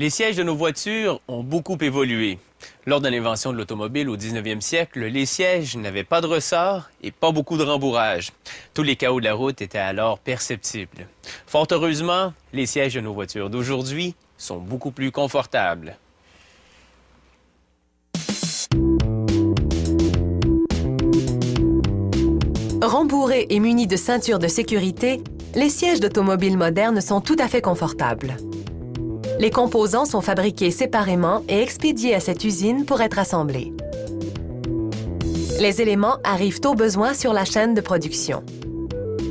Les sièges de nos voitures ont beaucoup évolué. Lors de l'invention de l'automobile au 19e siècle, les sièges n'avaient pas de ressort et pas beaucoup de rembourrage. Tous les chaos de la route étaient alors perceptibles. Fort heureusement, les sièges de nos voitures d'aujourd'hui sont beaucoup plus confortables. Rembourrés et munis de ceintures de sécurité, les sièges d'automobiles modernes sont tout à fait confortables. Les composants sont fabriqués séparément et expédiés à cette usine pour être assemblés. Les éléments arrivent au besoin sur la chaîne de production.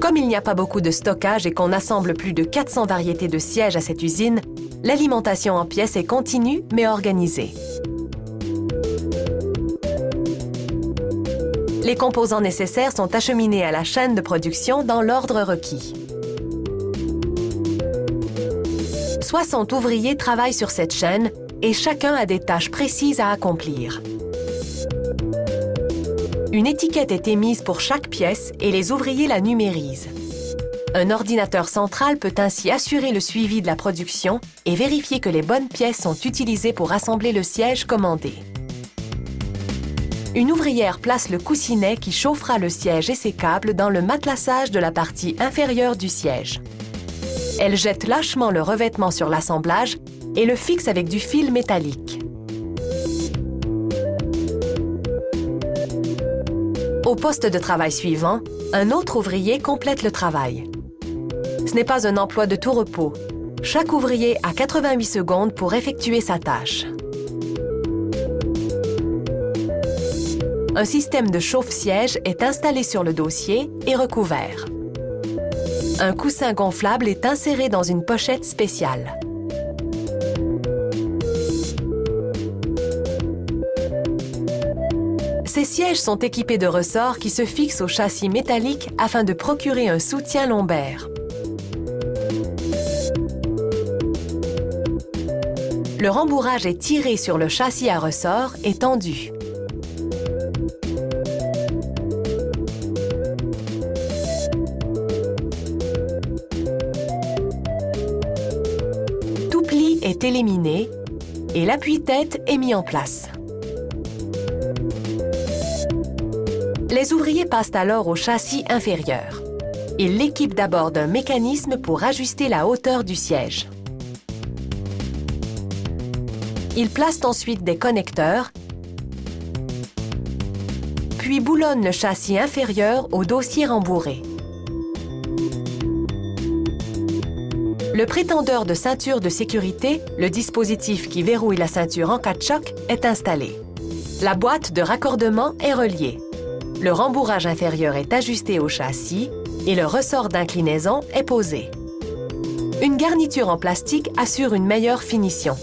Comme il n'y a pas beaucoup de stockage et qu'on assemble plus de 400 variétés de sièges à cette usine, l'alimentation en pièces est continue mais organisée. Les composants nécessaires sont acheminés à la chaîne de production dans l'ordre requis. 60 ouvriers travaillent sur cette chaîne et chacun a des tâches précises à accomplir. Une étiquette est émise pour chaque pièce et les ouvriers la numérisent. Un ordinateur central peut ainsi assurer le suivi de la production et vérifier que les bonnes pièces sont utilisées pour assembler le siège commandé. Une ouvrière place le coussinet qui chauffera le siège et ses câbles dans le matelassage de la partie inférieure du siège. Elle jette lâchement le revêtement sur l'assemblage et le fixe avec du fil métallique. Au poste de travail suivant, un autre ouvrier complète le travail. Ce n'est pas un emploi de tout repos. Chaque ouvrier a 88 secondes pour effectuer sa tâche. Un système de chauffe-siège est installé sur le dossier et recouvert. Un coussin gonflable est inséré dans une pochette spéciale. Ces sièges sont équipés de ressorts qui se fixent au châssis métallique afin de procurer un soutien lombaire. Le rembourrage est tiré sur le châssis à ressort et tendu. Tout pli est éliminé et l'appui-tête est mis en place. Les ouvriers passent alors au châssis inférieur. Ils l'équipent d'abord d'un mécanisme pour ajuster la hauteur du siège. Ils placent ensuite des connecteurs, puis boulonnent le châssis inférieur au dossier rembourré. Le prétendeur de ceinture de sécurité, le dispositif qui verrouille la ceinture en cas de choc, est installé. La boîte de raccordement est reliée. Le rembourrage inférieur est ajusté au châssis et le ressort d'inclinaison est posé. Une garniture en plastique assure une meilleure finition.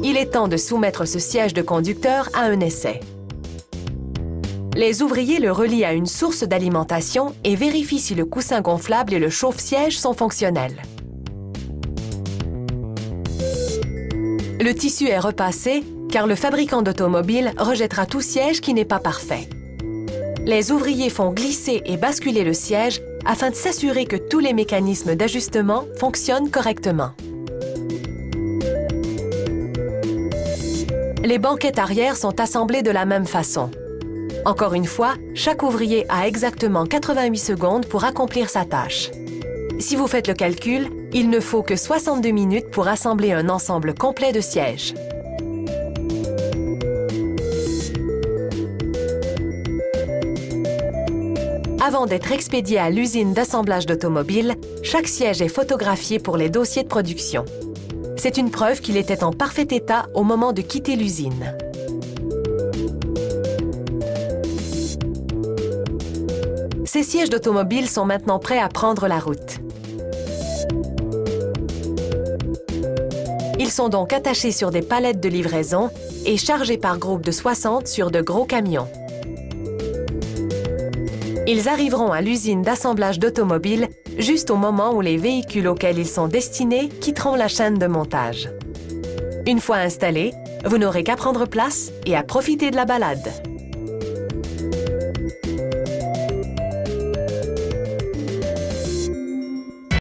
Il est temps de soumettre ce siège de conducteur à un essai. Les ouvriers le relient à une source d'alimentation et vérifient si le coussin gonflable et le chauffe-siège sont fonctionnels. Le tissu est repassé car le fabricant d'automobile rejettera tout siège qui n'est pas parfait. Les ouvriers font glisser et basculer le siège afin de s'assurer que tous les mécanismes d'ajustement fonctionnent correctement. Les banquettes arrière sont assemblées de la même façon. Encore une fois, chaque ouvrier a exactement 88 secondes pour accomplir sa tâche. Si vous faites le calcul, il ne faut que 62 minutes pour assembler un ensemble complet de sièges. Avant d'être expédié à l'usine d'assemblage d'automobiles, chaque siège est photographié pour les dossiers de production. C'est une preuve qu'il était en parfait état au moment de quitter l'usine. Ces sièges d'automobile sont maintenant prêts à prendre la route. Ils sont donc attachés sur des palettes de livraison et chargés par groupe de 60 sur de gros camions. Ils arriveront à l'usine d'assemblage d'automobiles juste au moment où les véhicules auxquels ils sont destinés quitteront la chaîne de montage. Une fois installés, vous n'aurez qu'à prendre place et à profiter de la balade.